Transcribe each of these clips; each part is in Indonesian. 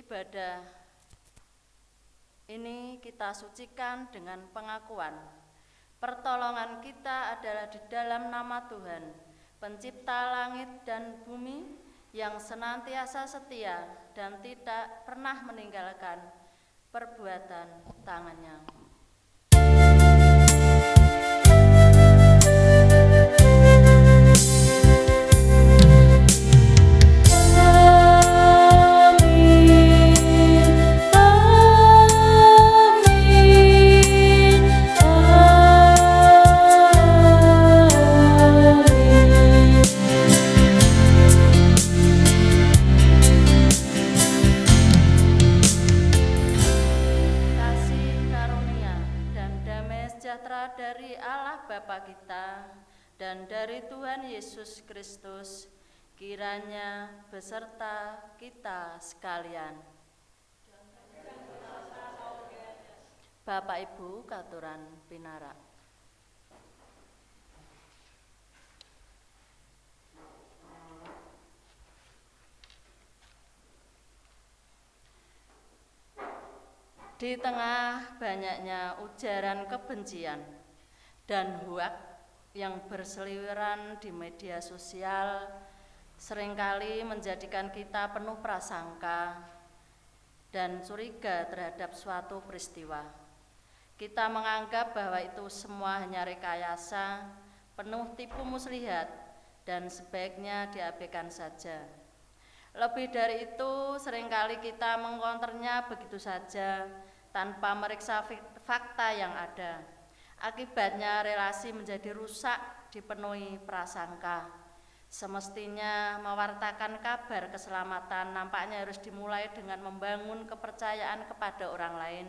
Ibadah ini kita sucikan dengan pengakuan pertolongan kita adalah di dalam nama Tuhan, pencipta langit dan bumi, yang senantiasa setia dan tidak pernah meninggalkan perbuatan tangannya. Dari Allah Bapa kita dan dari Tuhan Yesus Kristus kiranya beserta kita sekalian. Bapak Ibu katuran pinarak. Di tengah banyaknya ujaran kebencian dan hoak yang berseliweran di media sosial seringkali menjadikan kita penuh prasangka dan curiga terhadap suatu peristiwa. Kita menganggap bahwa itu semua hanya rekayasa, penuh tipu muslihat, dan sebaiknya diabaikan saja. Lebih dari itu, seringkali kita mengkonternya begitu saja tanpa meriksa fakta yang ada. Akibatnya relasi menjadi rusak, dipenuhi prasangka. Semestinya mewartakan kabar keselamatan nampaknya harus dimulai dengan membangun kepercayaan kepada orang lain,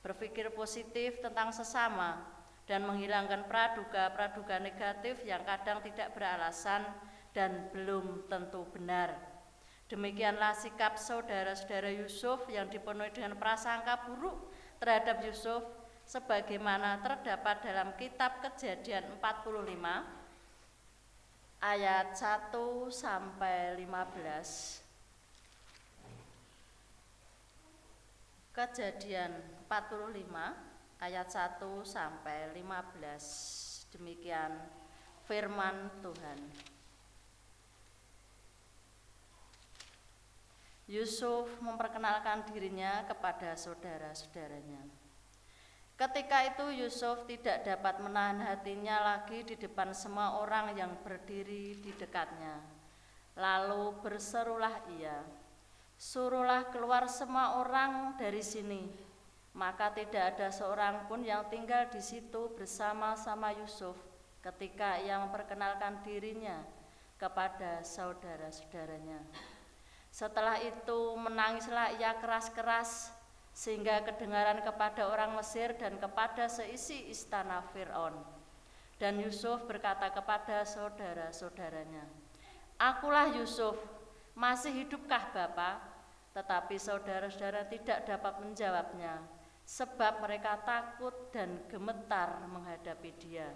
berpikir positif tentang sesama, dan menghilangkan praduga-praduga negatif yang kadang tidak beralasan dan belum tentu benar. Demikianlah sikap saudara-saudara Yusuf yang dipenuhi dengan prasangka buruk terhadap Yusuf sebagaimana terdapat dalam kitab Kejadian 45 ayat 1 sampai 15. Kejadian 45 ayat 1 sampai 15. Demikian firman Tuhan. Yusuf memperkenalkan dirinya kepada saudara-saudaranya. Ketika itu Yusuf tidak dapat menahan hatinya lagi di depan semua orang yang berdiri di dekatnya. Lalu berserulah ia, "Suruhlah keluar semua orang dari sini." Maka tidak ada seorang pun yang tinggal di situ bersama-sama Yusuf ketika ia memperkenalkan dirinya kepada saudara-saudaranya. Setelah itu menangislah ia keras-keras sehingga kedengaran kepada orang Mesir dan kepada seisi istana Fir'aun. Dan Yusuf berkata kepada saudara-saudaranya, "Akulah Yusuf, masih hidupkah Bapa?" Tetapi saudara-saudara tidak dapat menjawabnya, sebab mereka takut dan gemetar menghadapi dia.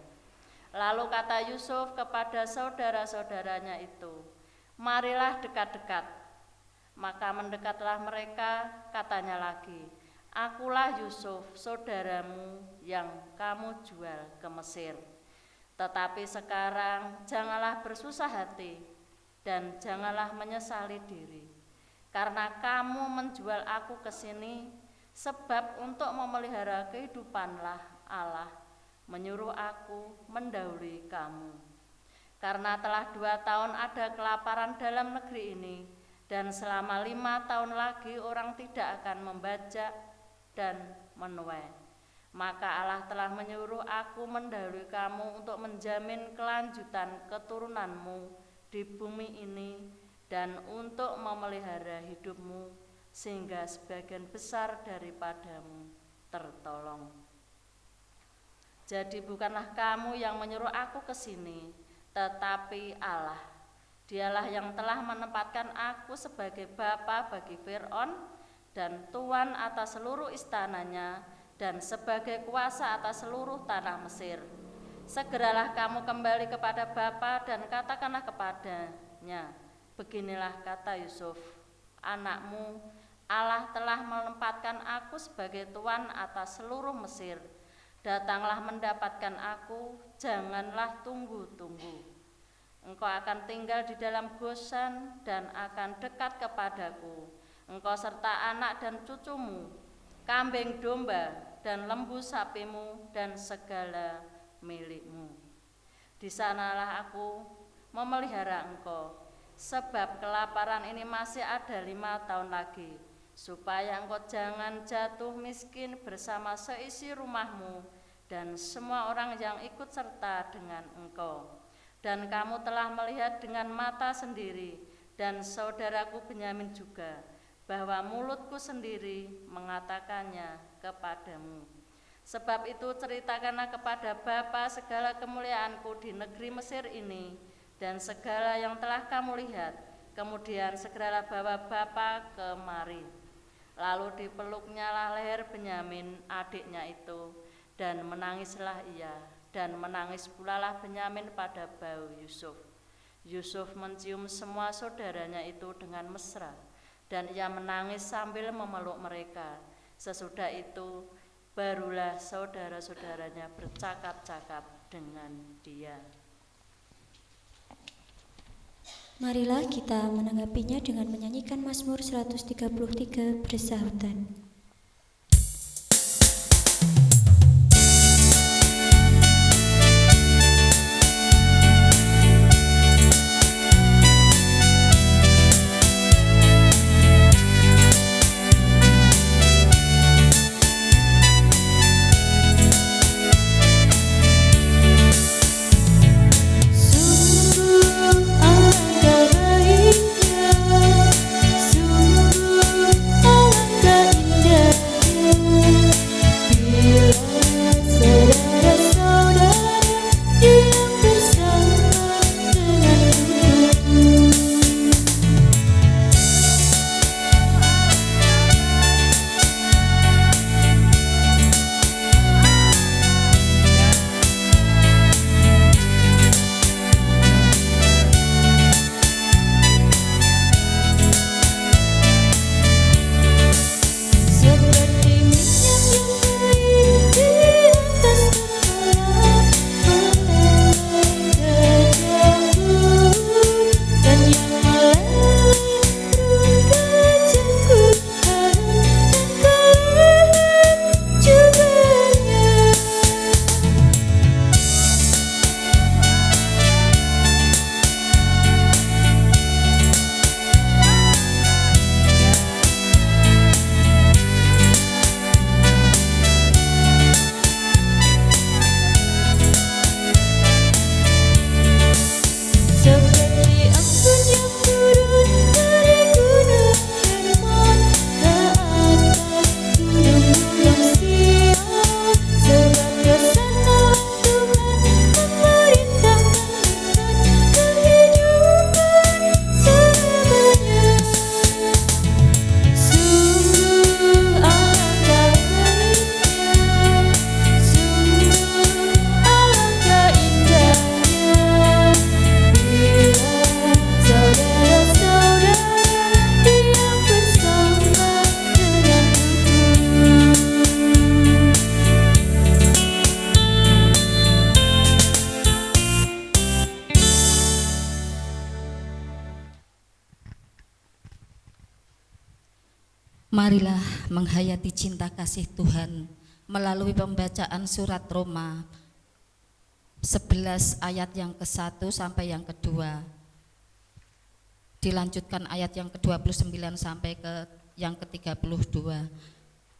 Lalu kata Yusuf kepada saudara-saudaranya itu, "Marilah dekat-dekat." Maka mendekatlah mereka, katanya lagi, "Akulah Yusuf, saudaramu yang kamu jual ke Mesir. Tetapi sekarang janganlah bersusah hati dan janganlah menyesali diri, karena kamu menjual aku ke sini, sebab untuk memelihara kehidupanlah Allah menyuruh aku mendahului kamu. Karena telah 2 tahun ada kelaparan dalam negeri ini, dan selama 5 tahun lagi orang tidak akan membajak dan menuai. Maka Allah telah menyuruh aku mendahului kamu untuk menjamin kelanjutan keturunanmu di bumi ini dan untuk memelihara hidupmu sehingga sebagian besar daripadamu tertolong. Jadi bukanlah kamu yang menyuruh aku ke sini, tetapi Allah. Dialah yang telah menempatkan aku sebagai bapa bagi Fir'aun dan tuan atas seluruh istananya dan sebagai kuasa atas seluruh tanah Mesir. Segeralah kamu kembali kepada bapa dan katakanlah kepadanya, beginilah kata Yusuf, anakmu, Allah telah menempatkan aku sebagai tuan atas seluruh Mesir. Datanglah mendapatkan aku, janganlah tunggu-tunggu. Engkau akan tinggal di dalam Gosan dan akan dekat kepadaku. Engkau serta anak dan cucumu, kambing domba dan lembu sapimu dan segala milikmu. Di sanalah aku memelihara engkau, sebab kelaparan ini masih ada 5 tahun lagi, supaya engkau jangan jatuh miskin bersama seisi rumahmu dan semua orang yang ikut serta dengan engkau. Dan kamu telah melihat dengan mata sendiri, dan saudaraku Benyamin juga, bahwa mulutku sendiri mengatakannya kepadamu. Sebab itu ceritakanlah kepada Bapa segala kemuliaanku di negeri Mesir ini, dan segala yang telah kamu lihat. Kemudian segeralah bawa Bapa kemari. Lalu dipeluknya leher Benyamin adiknya itu, dan menangislah ia. Dan menangis pulalah Benyamin pada bau Yusuf. Yusuf mencium semua saudaranya itu dengan mesra, dan ia menangis sambil memeluk mereka. Sesudah itu barulah saudara-saudaranya bercakap-cakap dengan dia. Marilah kita menanggapinya dengan menyanyikan Mazmur 133 bersahutan. Marilah menghayati cinta kasih Tuhan melalui pembacaan surat Roma 11 ayat yang ke-1 sampai yang kedua. Dilanjutkan ayat yang ke-29 sampai ke yang ke-32.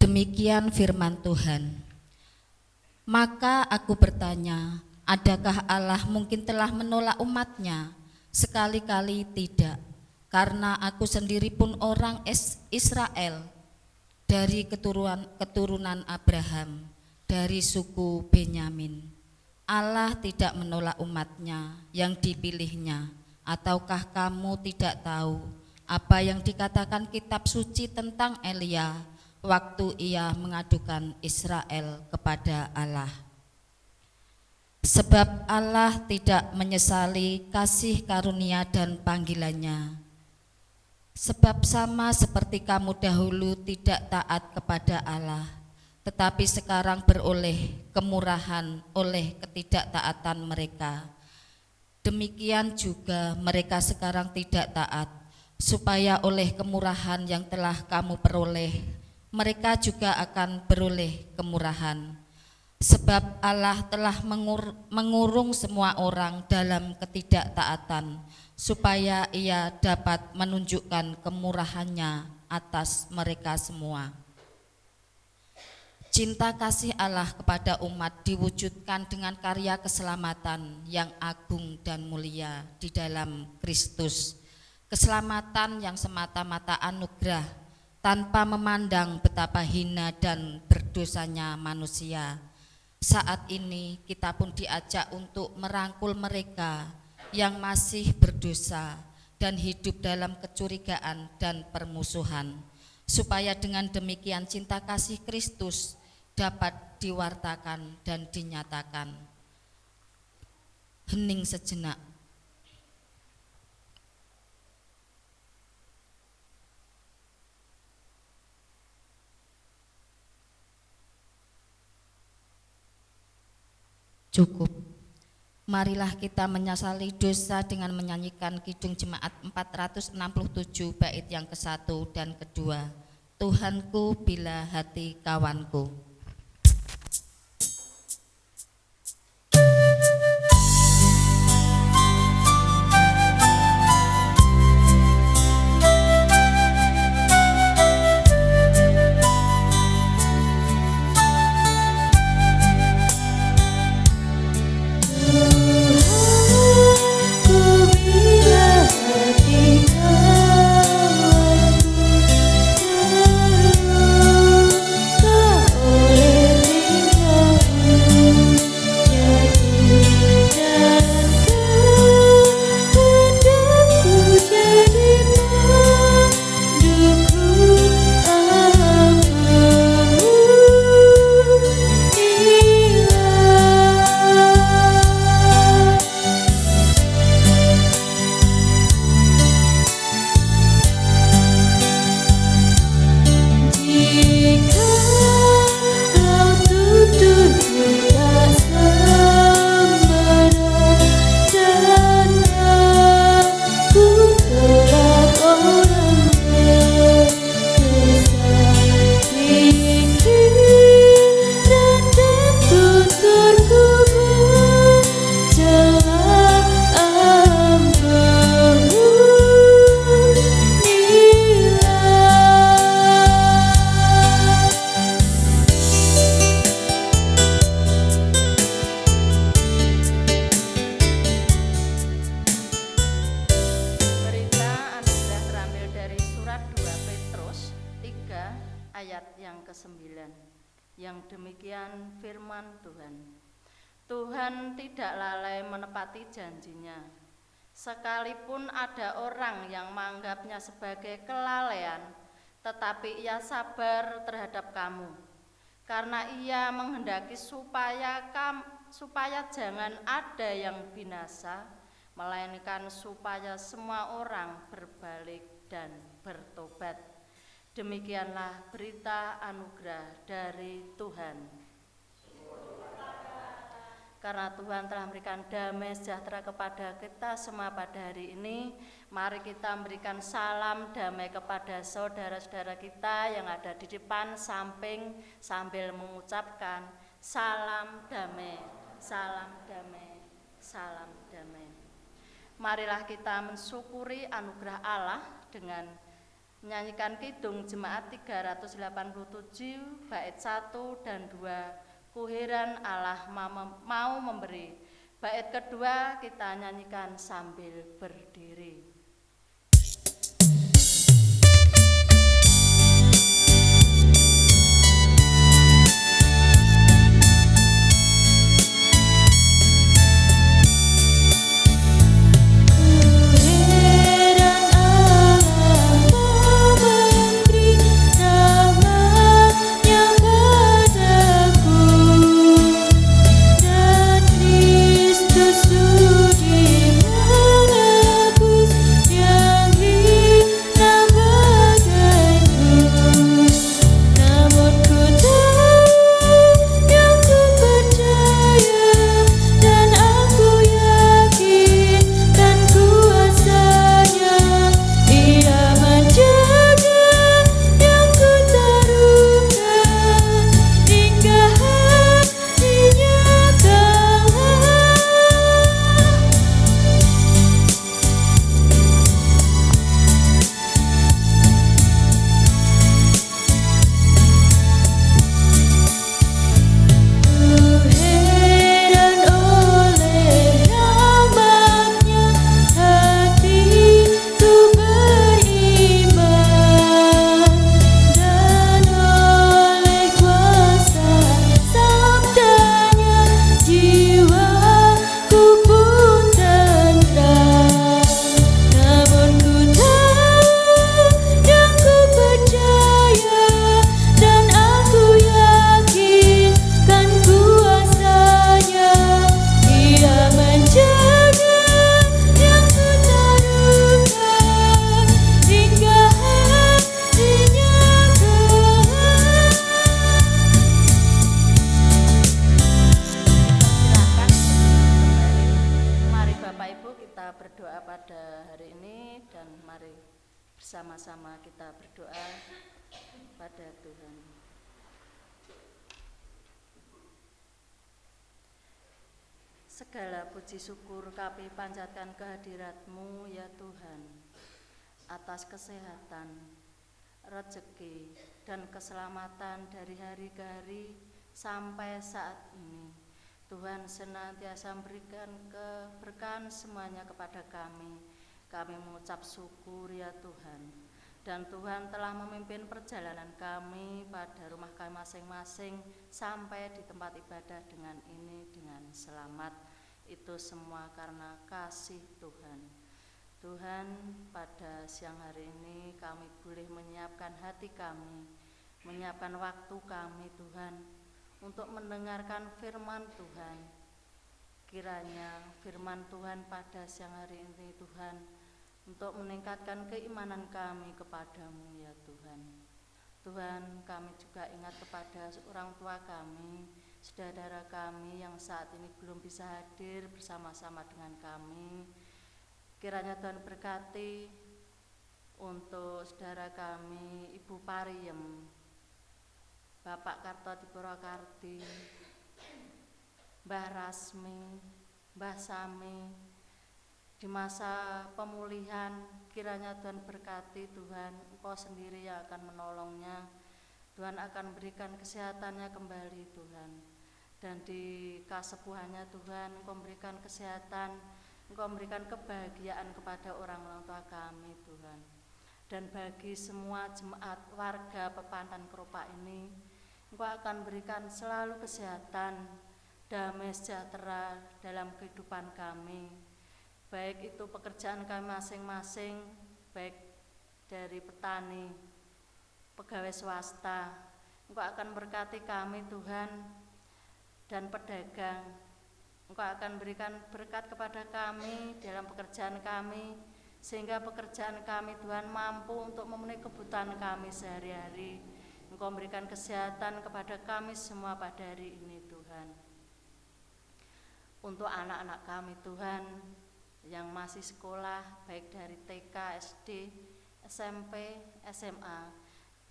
Demikian firman Tuhan. Maka aku bertanya, adakah Allah mungkin telah menolak umatnya? Sekali-kali tidak. Karena aku sendiri pun orang Israel, dari keturunan Abraham, dari suku Benyamin. Allah tidak menolak umatnya yang dipilihnya. Ataukah kamu tidak tahu apa yang dikatakan kitab suci tentang Elia waktu ia mengadukan Israel kepada Allah? Sebab Allah tidak menyesali kasih karunia dan panggilannya, Sebab sama seperti kamu dahulu tidak taat kepada Allah, tetapi sekarang beroleh kemurahan oleh ketidaktaatan mereka. Demikian juga mereka sekarang tidak taat, supaya oleh kemurahan yang telah kamu peroleh, mereka juga akan beroleh kemurahan. Sebab Allah telah mengurung semua orang dalam ketidaktaatan, supaya Ia dapat menunjukkan kemurahannya atas mereka semua. Cinta kasih Allah kepada umat diwujudkan dengan karya keselamatan yang agung dan mulia di dalam Kristus. Keselamatan yang semata-mata anugerah, tanpa memandang betapa hina dan berdosanya manusia. Saat ini kita pun diajak untuk merangkul mereka yang masih berdosa dan hidup dalam kecurigaan dan permusuhan, supaya dengan demikian cinta kasih Kristus dapat diwartakan dan dinyatakan. Hening sejenak. Cukup. Marilah kita menyesali dosa dengan menyanyikan Kidung Jemaat 467 bait yang ke-1 dan ke-2. Tuhanku bila hati kawanku. Yang demikian firman Tuhan. Tuhan tidak lalai menepati janjinya. Sekalipun ada orang yang menganggapnya sebagai kelalaian, tetapi ia sabar terhadap kamu, karena ia menghendaki supaya jangan ada yang binasa, melainkan supaya semua orang berbalik dan bertobat. Demikianlah berita anugerah dari Tuhan. Karena Tuhan telah memberikan damai sejahtera kepada kita semua pada hari ini, mari kita memberikan salam damai kepada saudara-saudara kita yang ada di depan samping sambil mengucapkan salam damai, salam damai, salam damai. Marilah kita mensyukuri anugerah Allah dengan menyanyikan Kidung Jemaat 387 bait 1 dan 2, Ku heran Allah mau memberi. Bait kedua kita nyanyikan sambil berdiri. Sudi menebus berdoa pada Tuhan. Segala puji syukur kami panjatkan kehadirat-Mu ya Tuhan, atas kesehatan, rezeki, dan keselamatan dari hari ke hari sampai saat ini. Tuhan senantiasa memberikan keberkahan semuanya kepada kami. Kami mengucap syukur ya Tuhan. Dan Tuhan telah memimpin perjalanan kami pada rumah kami masing-masing sampai di tempat ibadah dengan selamat. Itu semua karena kasih Tuhan. Tuhan, pada siang hari ini kami boleh menyiapkan hati kami, menyiapkan waktu kami Tuhan, untuk mendengarkan firman Tuhan. Kiranya firman Tuhan pada siang hari ini Tuhan, untuk meningkatkan keimanan kami kepadamu ya Tuhan. Tuhan, kami juga ingat kepada orang tua kami, saudara kami yang saat ini belum bisa hadir bersama-sama dengan kami. Kiranya Tuhan berkati untuk saudara kami, Ibu Pariem, Bapak Karto di Purwakarti, Mbah Rasmi, Mbah Sami, di masa pemulihan. Kiranya Tuhan berkati Tuhan, Engkau sendiri yang akan menolongnya. Tuhan akan berikan kesehatannya kembali Tuhan, dan di kasepuhannya Tuhan Engkau memberikan kesehatan, Engkau memberikan kebahagiaan kepada orang tua kami Tuhan. Dan bagi semua jemaat warga Pepantan Keropak ini, Engkau akan berikan selalu kesehatan, damai sejahtera dalam kehidupan kami, baik itu pekerjaan kami masing-masing, baik dari petani, pegawai swasta. Engkau akan berkati kami Tuhan, dan pedagang. Engkau akan berikan berkat kepada kami dalam pekerjaan kami, sehingga pekerjaan kami Tuhan mampu untuk memenuhi kebutuhan kami sehari-hari. Engkau memberikan kesehatan kepada kami semua pada hari ini Tuhan. Untuk anak-anak kami Tuhan yang masih sekolah, baik dari TK, SD, SMP, SMA,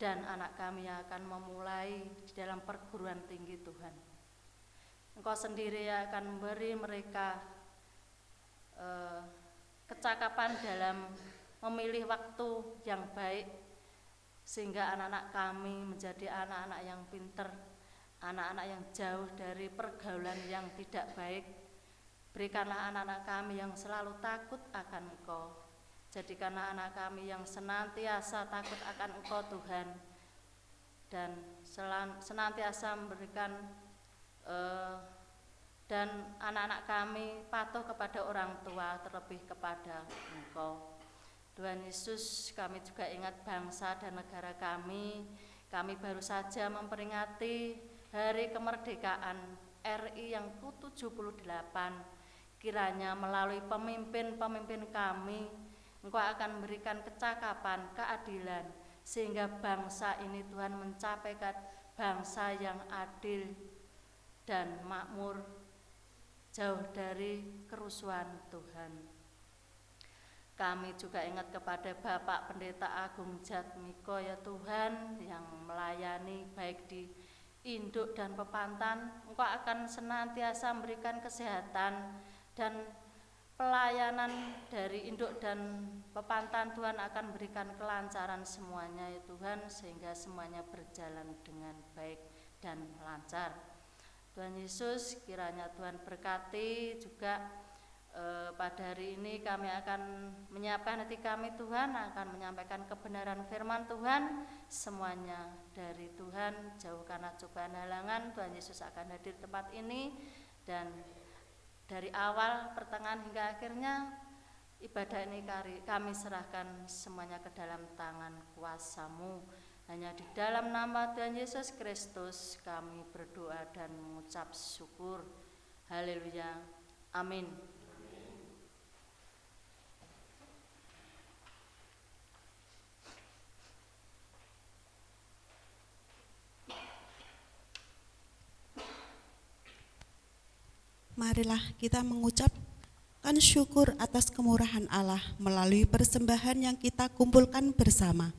dan anak kami yang akan memulai di dalam perguruan tinggi Tuhan. Engkau sendiri yang akan memberi mereka kecakapan dalam memilih waktu yang baik, sehingga anak-anak kami menjadi anak-anak yang pinter, anak-anak yang jauh dari pergaulan yang tidak baik. Berikanlah anak-anak kami yang selalu takut akan Engkau. Jadikanlah anak kami yang senantiasa takut akan Engkau Tuhan, dan senantiasa memberikan dan anak-anak kami patuh kepada orang tua, terlebih kepada Engkau. Tuhan Yesus, kami juga ingat bangsa dan negara kami. Kami baru saja memperingati Hari Kemerdekaan RI yang ke-78. Kiranya melalui pemimpin-pemimpin kami, Engkau akan memberikan kecakapan, keadilan, sehingga bangsa ini Tuhan mencapai bangsa yang adil dan makmur, jauh dari kerusuhan Tuhan. Kami juga ingat kepada Bapak Pendeta Agung Jatmiko ya Tuhan, yang melayani baik di induk dan pepantan. Engkau akan senantiasa memberikan kesehatan, dan pelayanan dari induk dan pepantan Tuhan akan berikan kelancaran semuanya ya Tuhan, sehingga semuanya berjalan dengan baik dan lancar. Tuhan Yesus, kiranya Tuhan berkati juga pada hari ini kami akan menyiapkan hati kami Tuhan, akan menyampaikan kebenaran firman Tuhan. Semuanya dari Tuhan, jauhkan cobaan halangan. Tuhan Yesus akan hadir di tempat ini, dan dari awal, pertengahan hingga akhirnya ibadah ini kami serahkan semuanya ke dalam tangan kuasa-Mu. Hanya di dalam nama Tuhan Yesus Kristus kami berdoa dan mengucap syukur. Haleluya. Amin. Marilah kita mengucapkan syukur atas kemurahan Allah melalui persembahan yang kita kumpulkan bersama.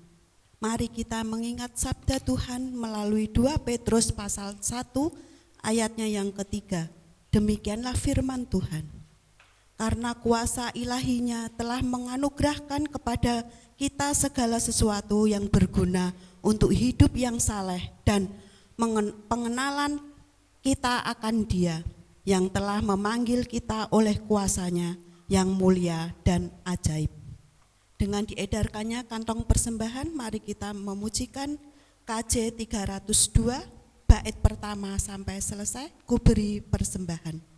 Mari kita mengingat sabda Tuhan melalui 2 Petrus pasal 1 ayatnya yang ketiga. Demikianlah firman Tuhan. Karena kuasa ilahinya telah menganugerahkan kepada kita segala sesuatu yang berguna untuk hidup yang saleh dan pengenalan kita akan Dia yang telah memanggil kita oleh kuasanya yang mulia dan ajaib. Dengan diedarkannya kantong persembahan, mari kita memujikan KJ 302 bait pertama sampai selesai. Ku beri persembahan.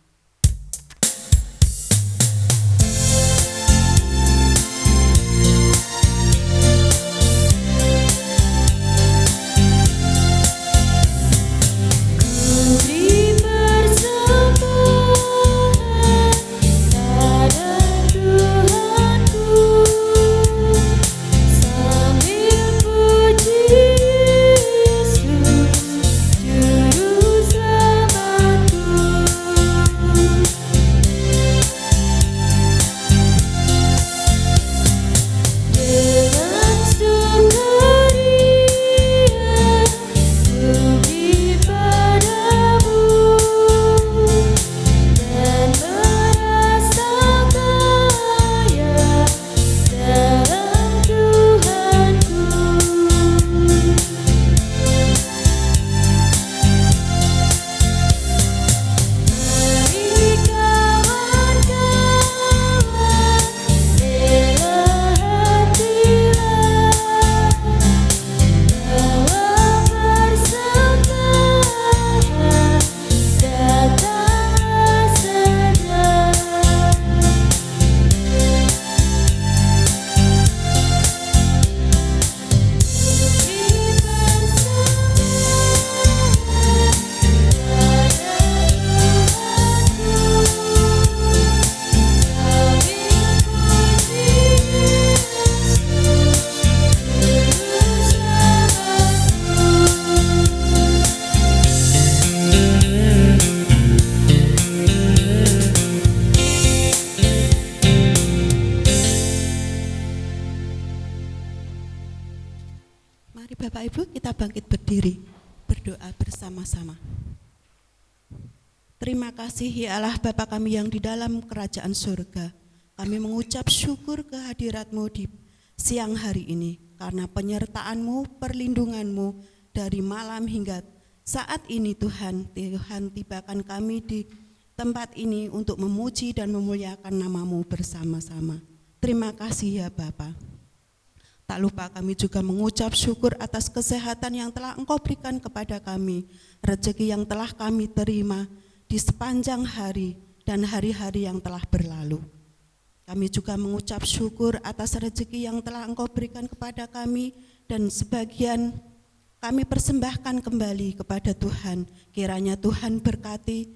Mari Bapak Ibu kita bangkit berdiri, berdoa bersama-sama. Terima kasih ya Allah Bapa kami yang di dalam kerajaan surga. Kami mengucap syukur kehadirat-Mu di siang hari ini, karena penyertaan-Mu, perlindungan-Mu dari malam hingga saat ini Tuhan. Tuhan tibakan kami di tempat ini untuk memuji dan memuliakan nama-Mu bersama-sama. Terima kasih ya Bapa. Tak lupa kami juga mengucap syukur atas kesehatan yang telah Engkau berikan kepada kami, rezeki yang telah kami terima di sepanjang hari dan hari-hari yang telah berlalu. Kami juga mengucap syukur atas rezeki yang telah Engkau berikan kepada kami, dan sebagian kami persembahkan kembali kepada Tuhan. Kiranya Tuhan berkati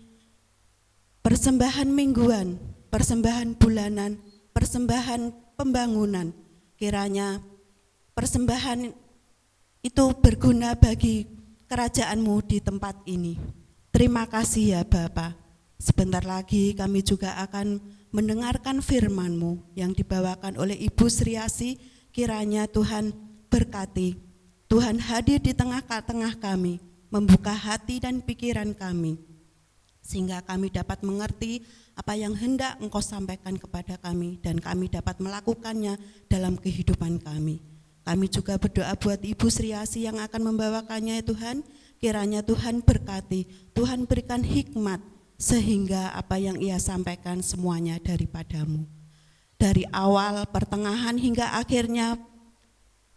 persembahan mingguan, persembahan bulanan, persembahan pembangunan. Kiranya persembahan itu berguna bagi kerajaan-Mu di tempat ini. Terima kasih ya Bapa. Sebentar lagi kami juga akan mendengarkan firman-Mu yang dibawakan oleh Ibu Sriasi. Kiranya Tuhan berkati, Tuhan hadir di tengah-tengah kami, membuka hati dan pikiran kami, sehingga kami dapat mengerti apa yang hendak Engkau sampaikan kepada kami, dan kami dapat melakukannya dalam kehidupan kami. Kami juga berdoa buat Ibu Sriasi yang akan membawakannya ya Tuhan. Kiranya Tuhan berkati, Tuhan berikan hikmat, sehingga apa yang ia sampaikan semuanya daripada-Mu. Dari awal, pertengahan hingga akhirnya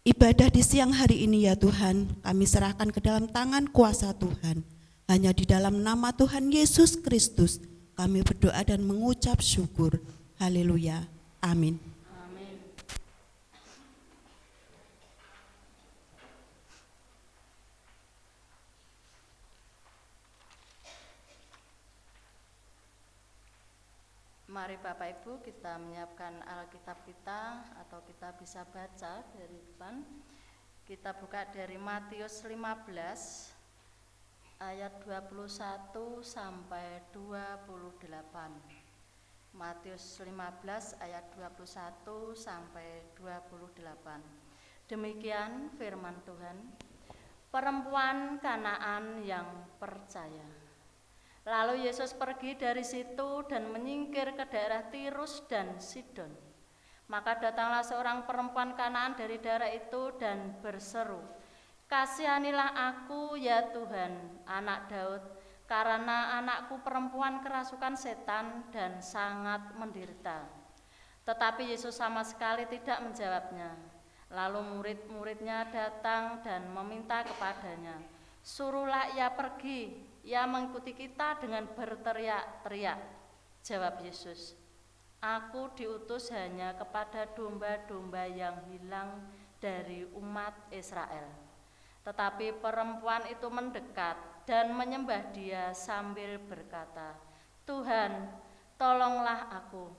ibadah di siang hari ini ya Tuhan, kami serahkan ke dalam tangan kuasa Tuhan. Hanya di dalam nama Tuhan Yesus Kristus kami berdoa dan mengucap syukur. Haleluya. Amin. Mari Bapak Ibu kita menyiapkan Alkitab kita, atau kita bisa baca dari depan. Kita buka dari Matius 15 ayat 21 sampai 28. Matius 15 ayat 21 sampai 28. Demikian firman Tuhan. Perempuan Kanaan yang percaya. Lalu Yesus pergi dari situ dan menyingkir ke daerah Tirus dan Sidon. Maka datanglah seorang perempuan Kanaan dari daerah itu dan berseru, "Kasihanilah aku ya Tuhan, anak Daud, karena anakku perempuan kerasukan setan dan sangat menderita." Tetapi Yesus sama sekali tidak menjawabnya. Lalu murid-muridnya datang dan meminta kepadanya, "Suruhlah ia pergi, ia mengikuti kita," dengan berteriak-teriak. Jawab Yesus, "Aku diutus hanya kepada domba-domba yang hilang dari umat Israel." Tetapi perempuan itu mendekat dan menyembah Dia sambil berkata, "Tuhan, tolonglah aku."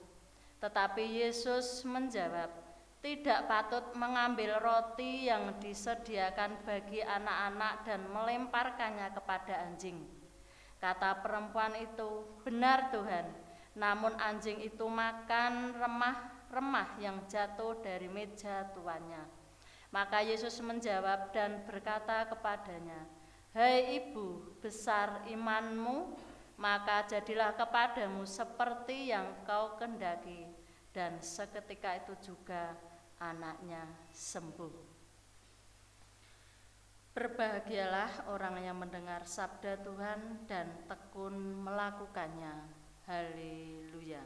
Tetapi Yesus menjawab, "Tidak patut mengambil roti yang disediakan bagi anak-anak dan melemparkannya kepada anjing." Kata perempuan itu, "Benar Tuhan, namun anjing itu makan remah-remah yang jatuh dari meja tuannya." Maka Yesus menjawab dan berkata kepadanya, "Hai ibu, besar imanmu, maka jadilah kepadamu seperti yang kau kehendaki." Dan seketika itu juga anaknya sembuh. Berbahagialah orang yang mendengar sabda Tuhan dan tekun melakukannya. Haleluya.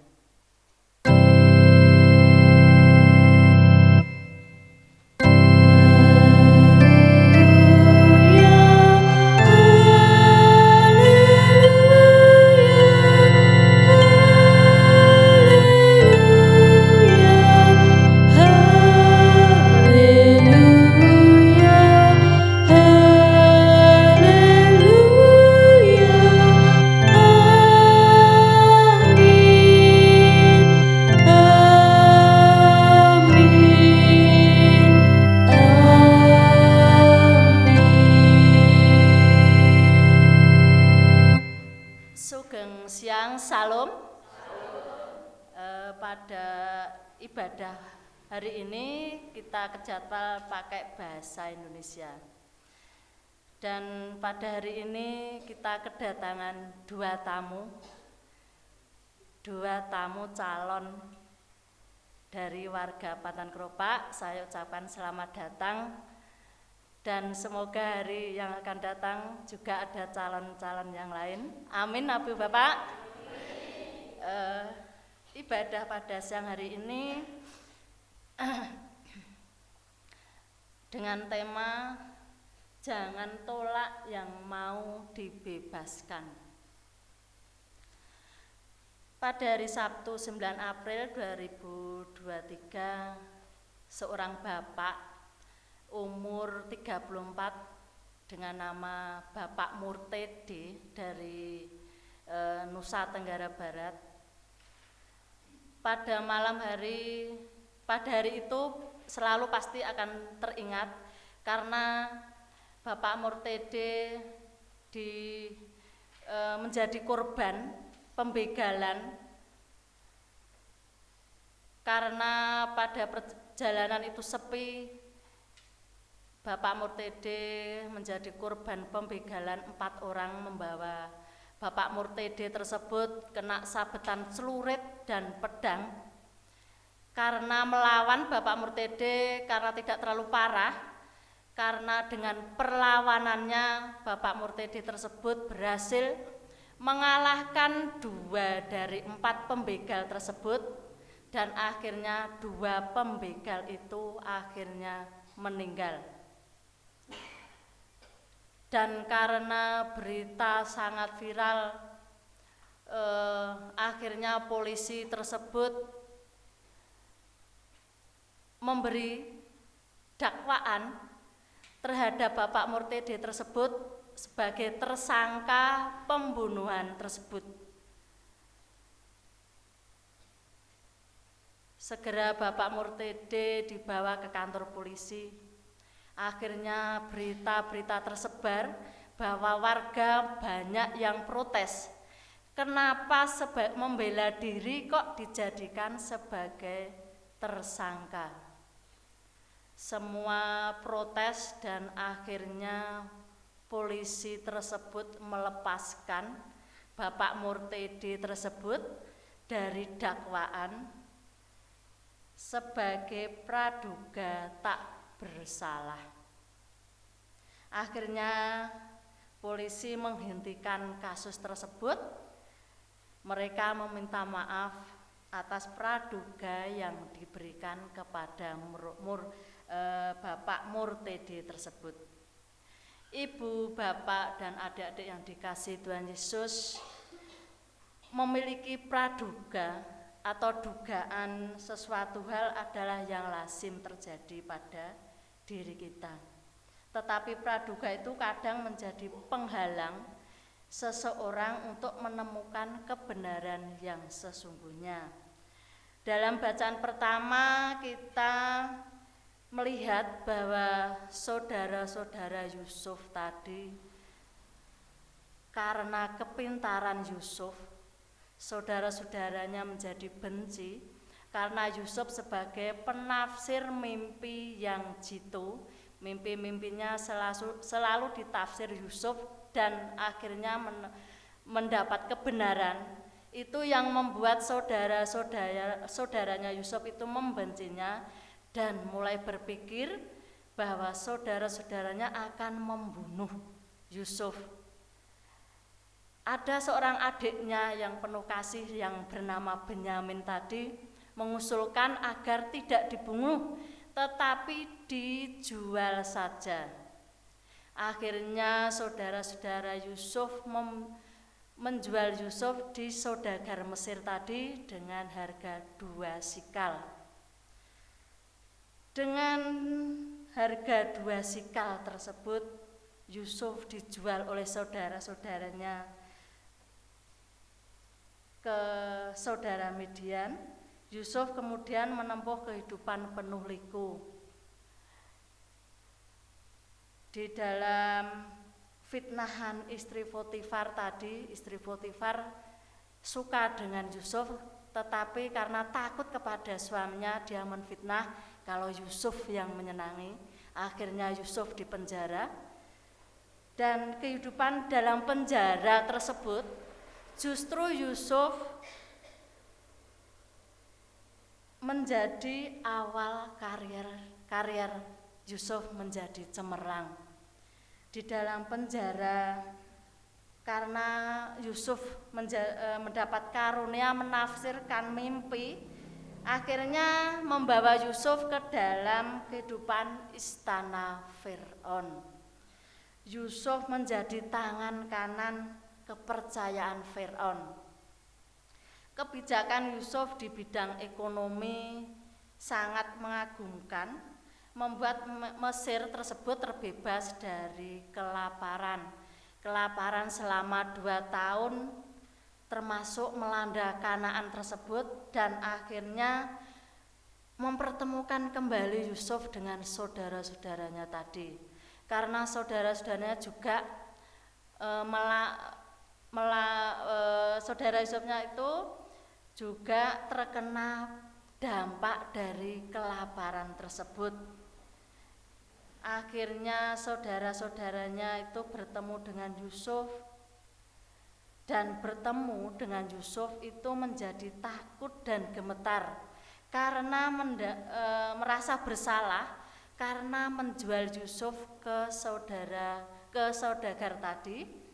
Sugeng siang, salam. Pada ibadah hari ini kita kejadwal pakai bahasa Indonesia. Dan pada hari ini kita kedatangan dua tamu calon dari warga Patan Keropak. Saya ucapkan selamat datang. Dan semoga hari yang akan datang juga ada calon-calon yang lain. Amin, Abu Bapak. Ibadah pada siang hari ini dengan tema "Jangan tolak yang mau dibebaskan". Pada hari Sabtu 9 April 2023, seorang bapak umur 34 dengan nama Bapak Murtede dari Nusa Tenggara Barat. Pada hari itu selalu pasti akan teringat karena Bapak Murtede menjadi korban pembegalan karena pada perjalanan itu sepi. Bapak Murtede menjadi korban pembegalan. 4 orang membawa Bapak Murtede tersebut kena sabetan celurit dan pedang. Karena melawan Bapak Murtede karena tidak terlalu parah, karena dengan perlawanannya Bapak Murtede tersebut berhasil mengalahkan 2 dari 4 pembegal tersebut, dan akhirnya 2 pembegal itu akhirnya meninggal. Dan karena berita sangat viral, akhirnya polisi tersebut memberi dakwaan terhadap Bapak Murtede tersebut sebagai tersangka pembunuhan tersebut. Segera Bapak Murtede dibawa ke kantor polisi. Akhirnya berita-berita tersebar bahwa warga banyak yang protes. Kenapa membela diri kok dijadikan sebagai tersangka? Semua protes dan akhirnya polisi tersebut melepaskan Bapak Murtedi tersebut dari dakwaan sebagai praduga tak bersalah. Akhirnya polisi menghentikan kasus tersebut. Mereka meminta maaf atas praduga yang diberikan kepada Bapak Murtedi tersebut. Ibu, bapak, dan adik-adik yang dikasihi Tuhan Yesus, memiliki praduga atau dugaan sesuatu hal adalah yang lazim terjadi pada diri kita. Tetapi praduga itu kadang menjadi penghalang seseorang untuk menemukan kebenaran yang sesungguhnya. Dalam bacaan pertama kita melihat bahwa saudara-saudara Yusuf tadi, karena kepintaran Yusuf, saudara-saudaranya menjadi benci karena Yusuf sebagai penafsir mimpi yang jitu. Mimpi-mimpinya selalu ditafsir Yusuf dan akhirnya mendapat kebenaran. Itu yang membuat saudaranya Yusuf itu membencinya dan mulai berpikir bahwa saudara-saudaranya akan membunuh Yusuf. Ada seorang adiknya yang penuh kasih yang bernama Benyamin tadi mengusulkan agar tidak dibunuh tetapi dijual saja. Akhirnya saudara-saudara Yusuf menjual Yusuf di saudagar Mesir tadi dengan harga 2 sikal. Dengan harga 2 sikal tersebut, Yusuf dijual oleh saudara-saudaranya ke saudara Midian. Yusuf kemudian menempuh kehidupan penuh liku. Di dalam fitnahan istri Potifar tadi, istri Potifar suka dengan Yusuf, tetapi karena takut kepada suaminya dia menfitnah kalau Yusuf yang menyenangi. Akhirnya Yusuf dipenjara, dan kehidupan dalam penjara tersebut justru Yusuf menjadi awal karir Yusuf menjadi cemerlang. Di dalam penjara, karena Yusuf mendapat karunia menafsirkan mimpi, akhirnya membawa Yusuf ke dalam kehidupan istana Fir'aun. Yusuf menjadi tangan kanan kepercayaan Fir'aun. Kebijakan Yusuf di bidang ekonomi sangat mengagumkan, membuat Mesir tersebut terbebas dari kelaparan. Kelaparan selama 2 tahun termasuk melanda Kanaan tersebut, dan akhirnya mempertemukan kembali Yusuf dengan saudara-saudaranya tadi. Karena saudara-saudaranya juga saudara Yusufnya itu juga terkena dampak dari kelaparan tersebut. Akhirnya saudara-saudaranya itu bertemu dengan Yusuf, dan bertemu dengan Yusuf itu menjadi takut dan gemetar karena merasa bersalah karena menjual Yusuf ke saudagar tadi.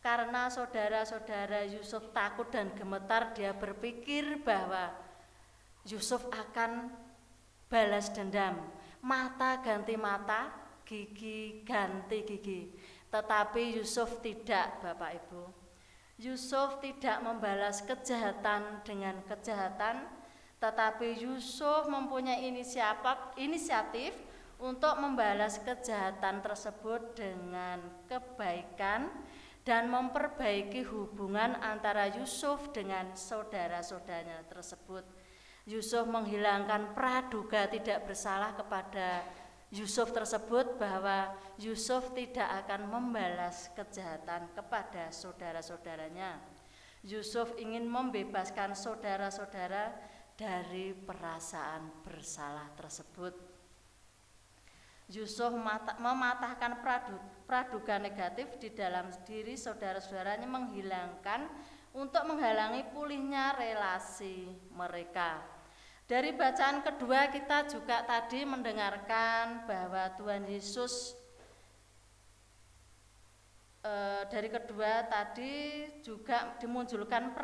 Karena saudara-saudara Yusuf takut dan gemetar, dia berpikir bahwa Yusuf akan balas dendam, mata ganti mata, gigi ganti gigi. Tetapi Yusuf tidak, Bapak Ibu. Yusuf tidak membalas kejahatan dengan kejahatan, tetapi Yusuf mempunyai inisiatif untuk membalas kejahatan tersebut dengan kebaikan dan memperbaiki hubungan antara Yusuf dengan saudara-saudaranya tersebut. Yusuf menghilangkan praduga tidak bersalah kepada Yusuf tersebut bahwa Yusuf tidak akan membalas kejahatan kepada saudara-saudaranya. Yusuf ingin membebaskan saudara-saudara dari perasaan bersalah tersebut. Yusuf mematahkan praduga negatif di dalam diri saudara-saudaranya, untuk menghalangi pulihnya relasi mereka. Dari bacaan kedua kita juga tadi mendengarkan bahwa Tuhan Yesus dari kedua tadi juga dimunculkan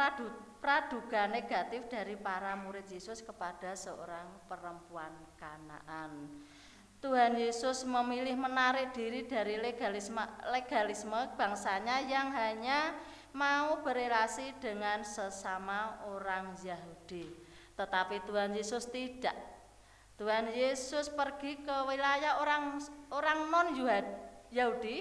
praduga negatif dari para murid Yesus kepada seorang perempuan Kanaan. Tuhan Yesus memilih menarik diri dari legalisme bangsanya yang hanya mau berelasi dengan sesama orang Yahudi. Tetapi Tuhan Yesus tidak. Tuhan Yesus pergi ke wilayah orang non-Yahudi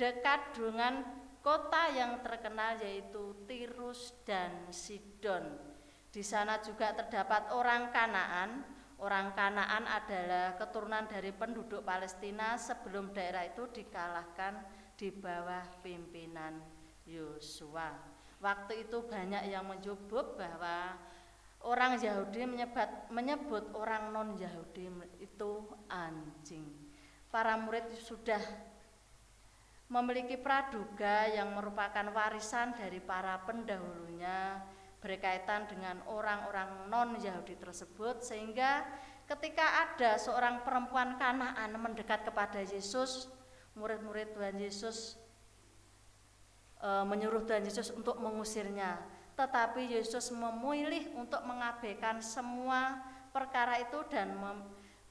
dekat dengan kota yang terkenal yaitu Tirus dan Sidon. Di sana juga terdapat orang Kanaan. Orang Kanaan adalah keturunan dari penduduk Palestina sebelum daerah itu dikalahkan di bawah pimpinan Yosua. Waktu itu banyak yang menyebut bahwa orang Yahudi menyebut orang non-Yahudi itu anjing. Para murid sudah memiliki praduga yang merupakan warisan dari para pendahulunya berkaitan dengan orang-orang non-Yahudi tersebut, sehingga ketika ada seorang perempuan Kanaan mendekat kepada Yesus, murid-murid Tuhan Yesus menyuruh Tuhan Yesus untuk mengusirnya. Tetapi Yesus memilih untuk mengabaikan semua perkara itu dan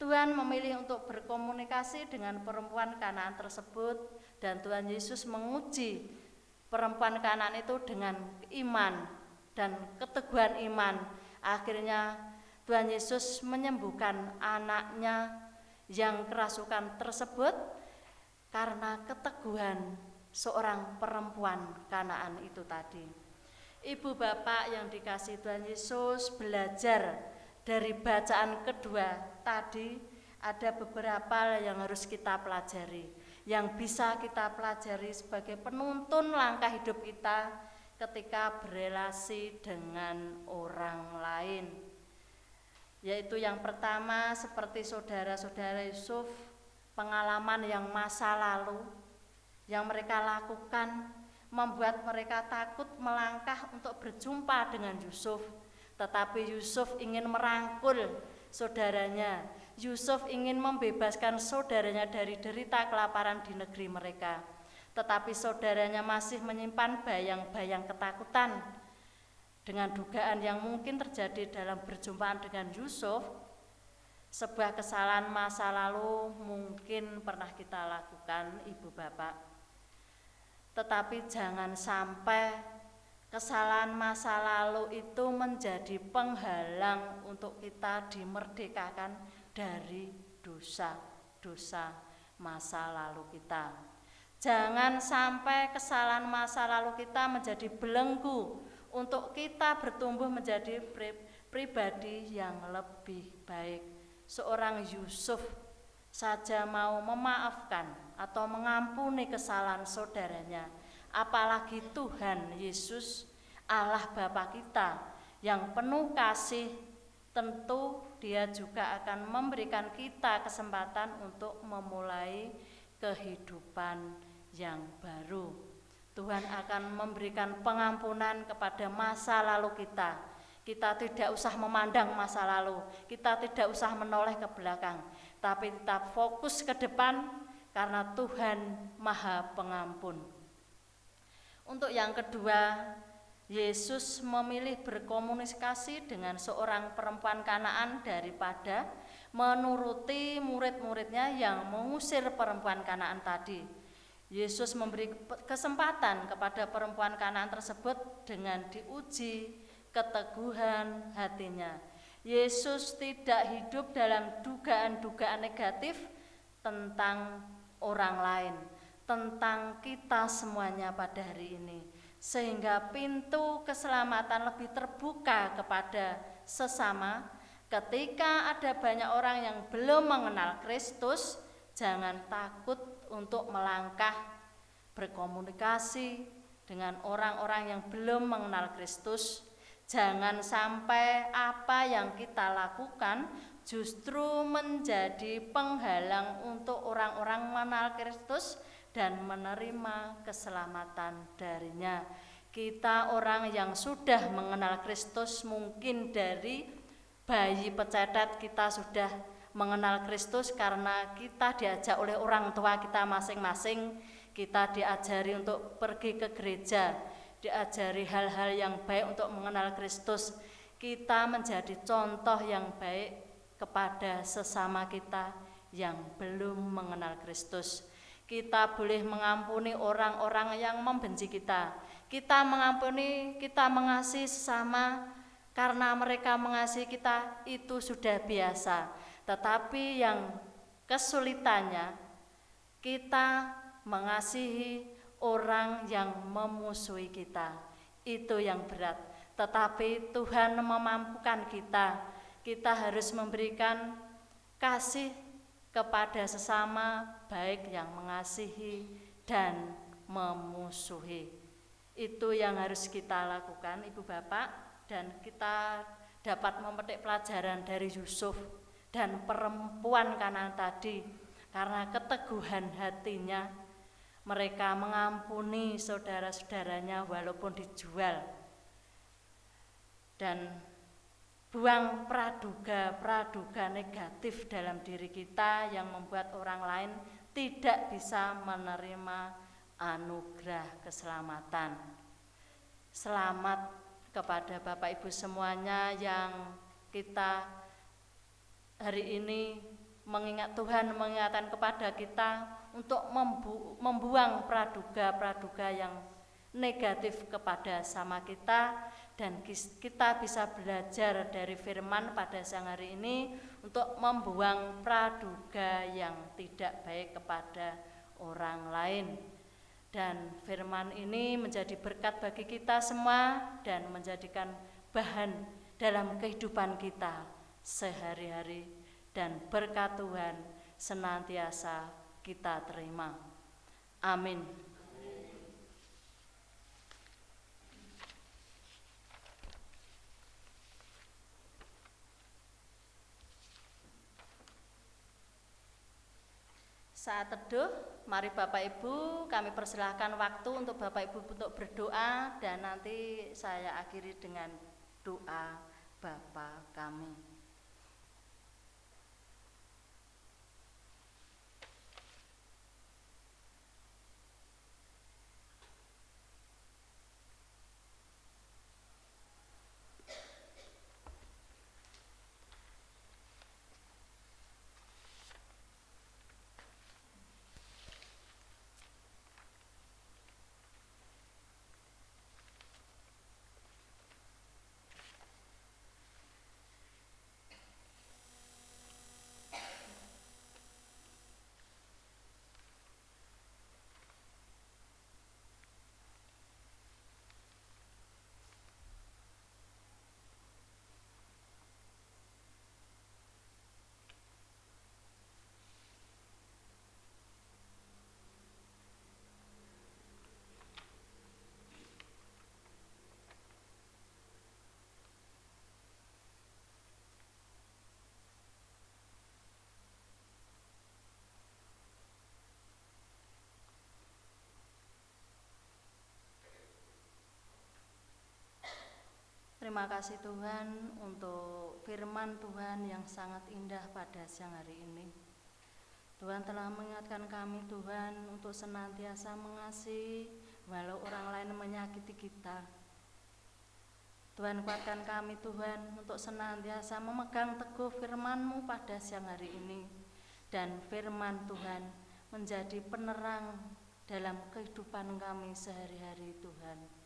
Tuhan memilih untuk berkomunikasi dengan perempuan Kanaan tersebut, dan Tuhan Yesus menguji perempuan Kanaan itu dengan iman dan keteguhan iman. Akhirnya Tuhan Yesus menyembuhkan anaknya yang kerasukan tersebut karena keteguhan seorang perempuan Kanaan itu tadi. Ibu bapak yang dikasihi Tuhan Yesus, belajar dari bacaan kedua tadi ada beberapa yang harus kita pelajari, yang bisa kita pelajari sebagai penuntun langkah hidup kita ketika berelasi dengan orang lain. Yaitu yang pertama, seperti saudara-saudara Yusuf, pengalaman yang masa lalu yang mereka lakukan membuat mereka takut melangkah untuk berjumpa dengan Yusuf. Tetapi Yusuf ingin merangkul saudaranya. Yusuf ingin membebaskan saudaranya dari derita kelaparan di negeri mereka. Tetapi saudaranya masih menyimpan bayang-bayang ketakutan dengan dugaan yang mungkin terjadi dalam berjumpaan dengan Yusuf. Sebuah kesalahan masa lalu mungkin pernah kita lakukan, ibu bapak. Tetapi jangan sampai kesalahan masa lalu itu menjadi penghalang untuk kita dimerdekakan dari dosa-dosa masa lalu kita. Jangan sampai kesalahan masa lalu kita menjadi belenggu untuk kita bertumbuh menjadi pribadi yang lebih baik. Seorang Yusuf saja mau memaafkan atau mengampuni kesalahan saudaranya, apalagi Tuhan Yesus, Allah Bapa kita yang penuh kasih. Tentu Dia juga akan memberikan kita kesempatan untuk memulai kehidupan yang baru. Tuhan akan memberikan pengampunan kepada masa lalu kita. Kita tidak usah memandang masa lalu, kita tidak usah menoleh ke belakang, tapi tetap fokus ke depan karena Tuhan Maha Pengampun. Untuk yang kedua, Yesus memilih berkomunikasi dengan seorang perempuan Kanaan daripada menuruti murid-muridnya yang mengusir perempuan Kanaan tadi. Yesus memberi kesempatan kepada perempuan Kanaan tersebut dengan diuji keteguhan hatinya. Yesus tidak hidup dalam dugaan-dugaan negatif tentang orang lain, tentang kita semuanya pada hari ini, sehingga pintu keselamatan lebih terbuka kepada sesama. Ketika ada banyak orang yang belum mengenal Kristus, jangan takut untuk melangkah berkomunikasi dengan orang-orang yang belum mengenal Kristus. Jangan sampai apa yang kita lakukan justru menjadi penghalang untuk orang-orang mengenal Kristus dan menerima keselamatan darinya. Kita orang yang sudah mengenal Kristus, mungkin dari bayi pecetet kita sudah mengenal Kristus karena kita diajak oleh orang tua kita masing-masing. Kita diajari untuk pergi ke gereja, diajari hal-hal yang baik untuk mengenal Kristus. Kita menjadi contoh yang baik kepada sesama kita yang belum mengenal Kristus. Kita boleh mengampuni orang-orang yang membenci kita. Kita mengampuni, kita mengasihi sesama karena mereka mengasihi kita, itu sudah biasa. Tetapi yang kesulitannya, kita mengasihi orang yang memusuhi kita, itu yang berat. Tetapi Tuhan memampukan kita. Kita harus memberikan kasih kepada sesama, baik yang mengasihi dan memusuhi. Itu yang harus kita lakukan, Ibu Bapak, dan kita dapat memetik pelajaran dari Yusuf dan perempuan Kanaan tadi. Karena keteguhan hatinya, mereka mengampuni saudara-saudaranya walaupun dijual. Dan buang praduga negatif dalam diri kita yang membuat orang lain tidak bisa menerima anugerah keselamatan. Selamat kepada Bapak Ibu semuanya yang kita hari ini mengingat Tuhan mengingatkan kepada kita untuk membuang praduga yang negatif kepada sama kita, dan kita bisa belajar dari firman pada siang hari ini untuk membuang praduga yang tidak baik kepada orang lain. Dan firman ini menjadi berkat bagi kita semua dan menjadikan bahan dalam kehidupan kita sehari-hari, dan berkat Tuhan senantiasa kita terima. Amin. Saat teduh, mari Bapak Ibu kami persilahkan waktu untuk Bapak Ibu untuk berdoa, dan nanti saya akhiri dengan doa Bapa kami. Terima kasih Tuhan untuk firman Tuhan yang sangat indah pada siang hari ini. Tuhan telah mengingatkan kami Tuhan untuk senantiasa mengasihi walau orang lain menyakiti kita. Tuhan kuatkan kami Tuhan untuk senantiasa memegang teguh firman-Mu pada siang hari ini. Dan firman Tuhan menjadi penerang dalam kehidupan kami sehari-hari Tuhan.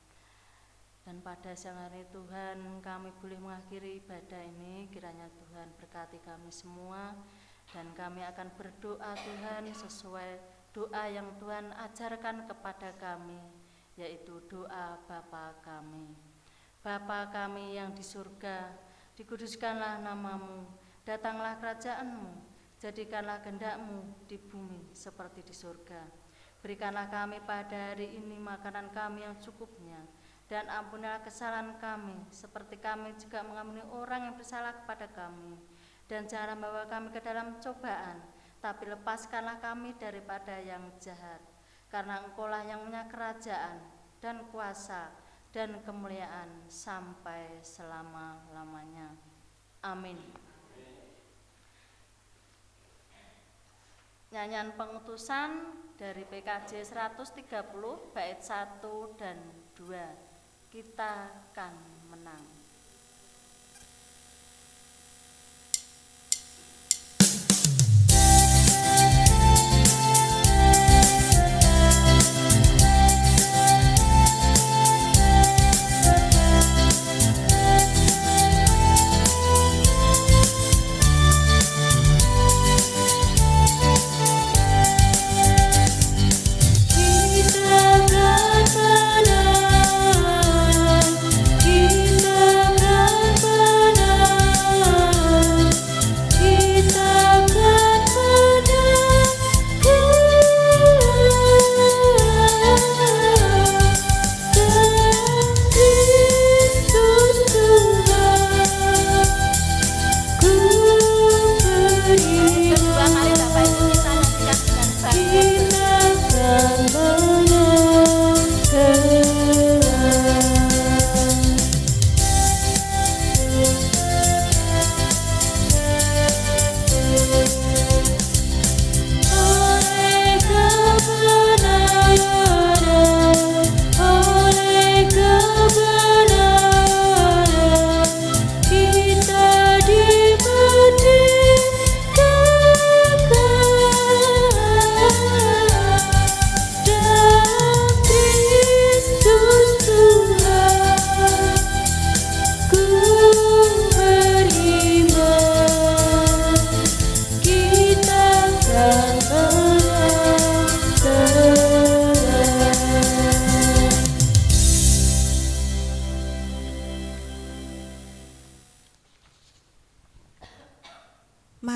Dan pada siang hari Tuhan kami boleh mengakhiri ibadah ini, kiranya Tuhan berkati kami semua, dan kami akan berdoa Tuhan sesuai doa yang Tuhan ajarkan kepada kami, yaitu doa Bapa kami. Bapa kami yang di surga, dikuduskanlah nama-Mu, datanglah kerajaan-Mu, jadikanlah kehendak-Mu di bumi seperti di surga. Berikanlah kami pada hari ini makanan kami yang cukupnya, dan ampunilah kesalahan kami, seperti kami juga mengampuni orang yang bersalah kepada kami. Dan jangan membawa kami ke dalam cobaan, tapi lepaskanlah kami daripada yang jahat. Karena Engkaulah yang punya kerajaan dan kuasa dan kemuliaan sampai selama-lamanya. Amin. Nyanyian pengutusan dari PKJ 130 bait 1 dan 2. Kita kan menang.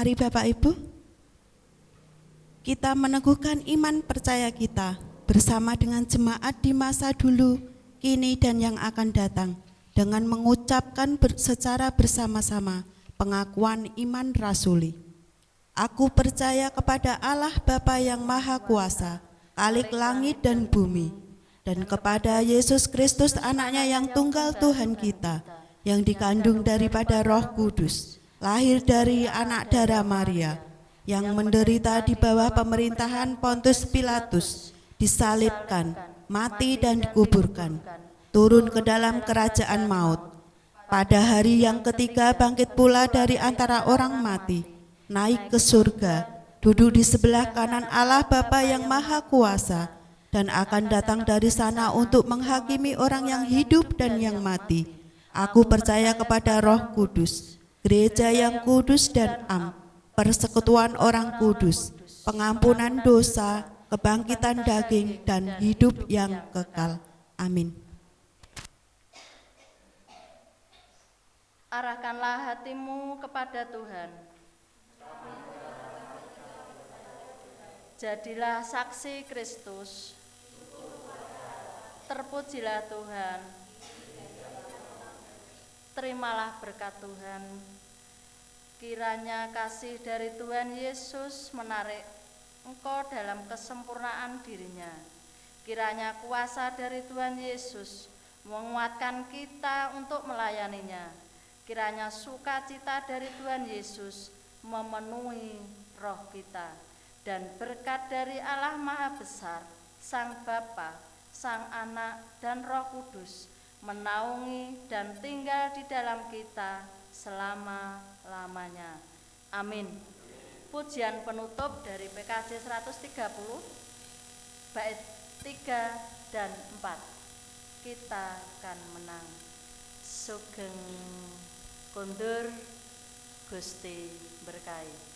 Mari Bapak Ibu, kita meneguhkan iman percaya kita bersama dengan jemaat di masa dulu, kini dan yang akan datang, dengan mengucapkan secara bersama-sama pengakuan iman rasuli. Aku percaya kepada Allah Bapa yang Maha Kuasa, Khalik langit dan bumi, dan kepada Yesus Kristus anaknya yang tunggal Tuhan kita, yang dikandung daripada Roh Kudus, lahir dari anak darah Maria, yang menderita di bawah pemerintahan Pontius Pilatus, disalibkan, mati dan dikuburkan, turun ke dalam kerajaan maut. Pada hari yang ketiga bangkit pula dari antara orang mati, naik ke surga, duduk di sebelah kanan Allah Bapa yang Maha Kuasa, dan akan datang dari sana untuk menghakimi orang yang hidup dan yang mati. Aku percaya kepada Roh Kudus, gereja yang kudus dan am, persekutuan orang kudus, pengampunan dosa, kebangkitan daging, dan hidup yang kekal. Amin. Arahkanlah hatimu kepada Tuhan. Jadilah saksi Kristus. Terpujilah Tuhan. Terimalah berkat Tuhan. Kiranya kasih dari Tuhan Yesus menarik engkau dalam kesempurnaan dirinya. Kiranya kuasa dari Tuhan Yesus menguatkan kita untuk melayaninya. Kiranya sukacita dari Tuhan Yesus memenuhi roh kita. Dan berkat dari Allah Maha Besar, Sang Bapa, Sang Anak, dan Roh Kudus menaungi dan tinggal di dalam kita selama-lamanya. Amin. Pujian penutup dari PKJ 130 bait 3 dan 4. Kita akan menang. Sugeng kondur Gusti berkahi.